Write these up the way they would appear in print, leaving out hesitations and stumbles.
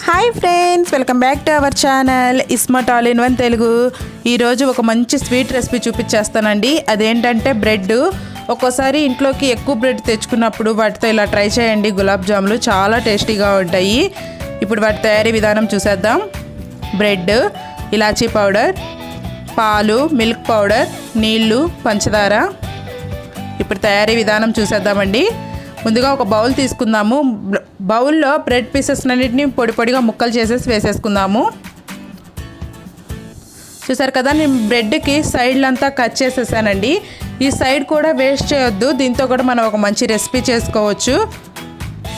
Hi friends, welcome back to our channel iSmart all in one Telugu. ఈరోజు ఒక మంచి sweet recipe చూపించేస్తానండి. అదేంటంటే బ్రెడ్. ఒక్కోసారి ఇంట్లోకి ఎక్కువ బ్రెడ్ తెచ్చుకున్నప్పుడు వాటితో ఇలా ట్రై చేయండి. గులాబ్ జాములు చాలా టేస్టీగా ఉంటాయి. ఇప్పుడు వాటి తయారీ విధానం చూసేద్దాం. బ్రెడ్, ఇలాచీ పౌడర్, పాలు, మిల్క్ పౌడర్, నీళ్ళు, పంచదార. ఇప్పుడు తయారీ విధానం చూసేద్దామండి. ముందుగా ఒక బౌల్ తీసుకుందాము. బౌల్లో బ్రెడ్ పీసెస్ అన్నిటిని పొడి పొడిగా ముక్కలు చేసేసి వేసేసుకుందాము. చూసారు కదా, నేను బ్రెడ్కి సైడ్లంతా కట్ చేసేసానండి. ఈ సైడ్ కూడా వేస్ట్ చేయొద్దు. దీంతో కూడా మనం ఒక మంచి రెసిపీ చేసుకోవచ్చు.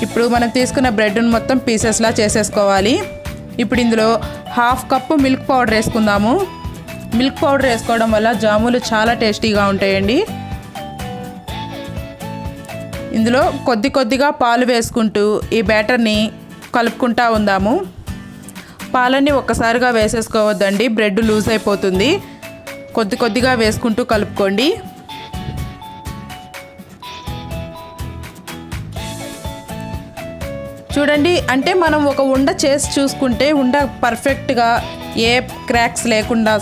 ఇప్పుడు మనం తీసుకున్న బ్రెడ్ని మొత్తం పీసెస్లా చేసేసుకోవాలి. ఇప్పుడు ఇందులో 1/2 కప్పు మిల్క్ పౌడర్ వేసుకుందాము. మిల్క్ పౌడర్ వేసుకోవడం వల్ల జాములు చాలా టేస్టీగా ఉంటాయండి. ఇందులో కొద్దిగా పాలు వేసుకుంటూ ఈ బ్యాటర్ని కలుపుకుంటూ ఉందాము. పాలన్నీ ఒక్కసారిగా వేసేసుకోవద్దండి, బ్రెడ్ లూజ్ అయిపోతుంది. కొద్దిగా వేసుకుంటూ కలుపుకోండి. చూడండి, అంటే మనం ఒక ఉండ చేసి చూసుకుంటే ఉండ పర్ఫెక్ట్గా ఏ క్రాక్స్ లేకుండా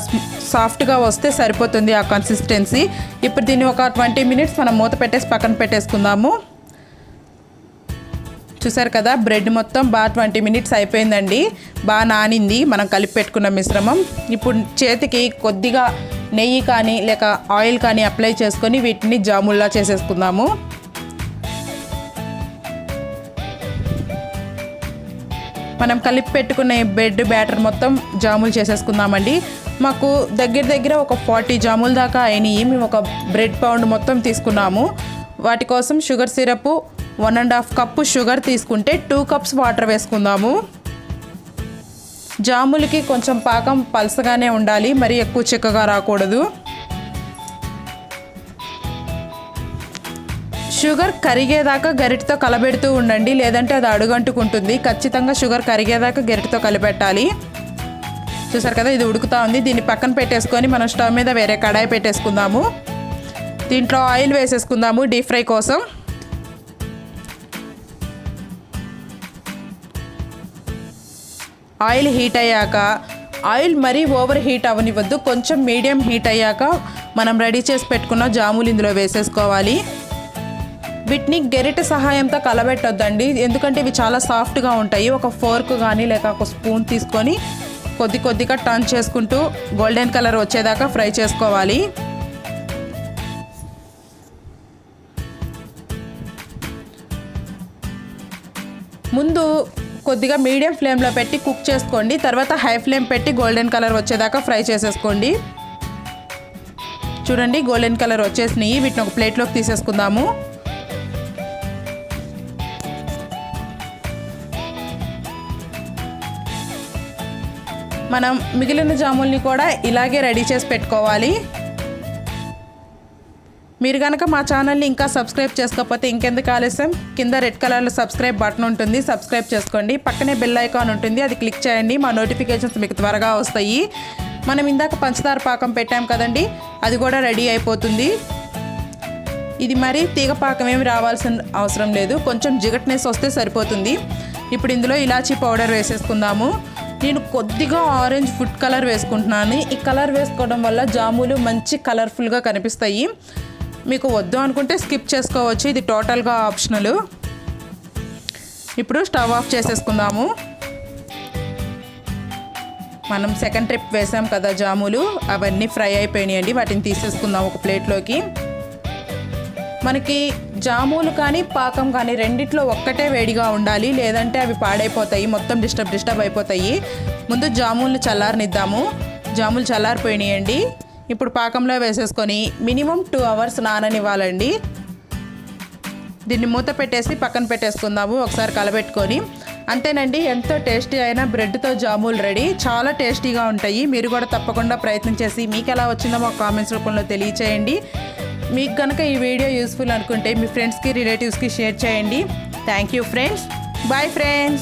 సాఫ్ట్గా వస్తే సరిపోతుంది ఆ కన్సిస్టెన్సీ. ఇప్పుడు దీన్ని ఒక 20 మినిట్స్ మనం మూత పెట్టేసి పక్కన పెట్టేసుకుందాము. చూసారు కదా, బ్రెడ్ మొత్తం బాగా 20 మినిట్స్ అయిపోయిందండి. బాగా నానింది మనం కలిపి పెట్టుకున్న మిశ్రమం. ఇప్పుడు చేతికి కొద్దిగా నెయ్యి కానీ లేక ఆయిల్ కానీ అప్లై చేసుకొని వీటిని జాముల్లా చేసేసుకుందాము. మనం కలిపి పెట్టుకున్న బ్రెడ్ బ్యాటర్ మొత్తం జాములు చేసేసుకుందామండి. మాకు దగ్గర ఒక 40 జాముల దాకా అయినాయి. మేము ఒక బ్రెడ్ పౌండ్ మొత్తం తీసుకున్నాము. వాటి కోసం షుగర్ సిరప్ 1.5 కప్పు షుగర్ తీసుకుంటే 2 కప్స్ వాటర్ వేసుకుందాము. జాములకి కొంచెం పాకం పలసగానే ఉండాలి, మరి ఎక్కువ చిక్కగా రాకూడదు. షుగర్ కరిగేదాకా గరిటతో కలబెడుతూ ఉండండి, లేదంటే అది అడుగంటుకుంటుంది. ఖచ్చితంగా షుగర్ కరిగేదాకా గరిటతో కలిపెట్టాలి. చూసారు కదా, ఇది ఉడుకుతూ ఉంది. దీన్ని పక్కన పెట్టేసుకొని మనం స్టవ్ మీద వేరే కడాయి పెట్టేసుకుందాము. దీంట్లో ఆయిల్ వేసేసుకుందాము డీప్ ఫ్రై కోసం. ఆయిల్ హీట్ అయ్యాక, ఆయిల్ మరీ ఓవర్ హీట్ అవ్వనివ్వద్దు, కొంచెం మీడియం హీట్ అయ్యాక మనం రెడీ చేసి పెట్టుకున్న జాములు ఇందులో వేసేసుకోవాలి. వీటిని గరిటె సహాయంతో కలబెట్టొద్దండి, ఎందుకంటే ఇవి చాలా సాఫ్ట్గా ఉంటాయి. ఒక ఫోర్క్ కానీ లేక ఒక స్పూన్ తీసుకొని కొద్దిగా టర్న్ చేసుకుంటూ గోల్డెన్ కలర్ వచ్చేదాకా ఫ్రై చేసుకోవాలి. ముందు కొద్దిగా మీడియం ఫ్లేమ్లో పెట్టి కుక్ చేసుకోండి. తర్వాత హై ఫ్లేమ్ పెట్టి గోల్డెన్ కలర్ వచ్చేదాకా ఫ్రై చేసేసుకోండి. చూడండి, గోల్డెన్ కలర్ వచ్చేసినాయి. వీటిని ఒక ప్లేట్లోకి తీసేసుకుందాము. మనం మిగిలిన జాముల్ని కూడా ఇలాగే రెడీ చేసి పెట్టుకోవాలి. మీరు కనుక మా ఛానల్ని ఇంకా సబ్స్క్రైబ్ చేసుకోకపోతే ఇంకెందుకు ఆలస్యం, కింద రెడ్ కలర్లో సబ్స్క్రైబ్ బటన్ ఉంటుంది, సబ్స్క్రైబ్ చేసుకోండి. పక్కనే బెల్ ఐకాన్ ఉంటుంది, అది క్లిక్ చేయండి. మా నోటిఫికేషన్స్ మీకు త్వరగా వస్తాయి. మనం ఇందాక పంచదార పాకం పెట్టాం కదండి, అది కూడా రెడీ అయిపోతుంది. ఇది మరి తీగ పాకం ఏమి రావాల్సిన అవసరం లేదు, కొంచెం జిగట్నెస్ వస్తే సరిపోతుంది. ఇప్పుడు ఇందులో ఇలాచీ పౌడర్ వేసేసుకుందాము. నేను కొద్దిగా ఆరెంజ్ ఫుడ్ కలర్ వేసుకుంటున్నాను. ఈ కలర్ వేసుకోవడం వల్ల జాములు మంచి కలర్ఫుల్గా కనిపిస్తాయి. మీకు వద్దు అనుకుంటే స్కిప్ చేసుకోవచ్చు, ఇది టోటల్గా ఆప్షనల్. ఇప్పుడు స్టవ్ ఆఫ్ చేసేసుకుందాము. మనం సెకండ్ ట్రిప్ వేసాం కదా జాములు, అవన్నీ ఫ్రై అయిపోయినాయండి. వాటిని తీసేసుకుందాం ఒక ప్లేట్లోకి. మనకి జాములు కానీ పాకం కానీ రెండిట్లో ఒక్కటే వేడిగా ఉండాలి, లేదంటే అవి పాడైపోతాయి, మొత్తం డిస్టర్బ్ అయిపోతాయి. ముందు జాములు చల్లారనిద్దాము. జాములు చల్లారిపోయినాయండి. ఇప్పుడు పాకంలో వేసేసుకొని మినిమం 2 అవర్స్ నాననివ్వాలండి. దీన్ని మూత పెట్టేసి పక్కన పెట్టేసుకుందాము, ఒకసారి కలబెట్టుకొని. అంతేనండి, ఎంతో టేస్టీ అయిన బ్రెడ్తో జాములు రెడీ. చాలా టేస్టీగా ఉంటాయి. మీరు కూడా తప్పకుండా ప్రయత్నం చేసి మీకు ఎలా వచ్చిందో మాకు కామెంట్స్ రూపంలో తెలియచేయండి. మీకు కనుక ఈ వీడియో యూస్ఫుల్ అనుకుంటే మీ ఫ్రెండ్స్కి రిలేటివ్స్కి షేర్ చేయండి. Thank you friends. Bye friends.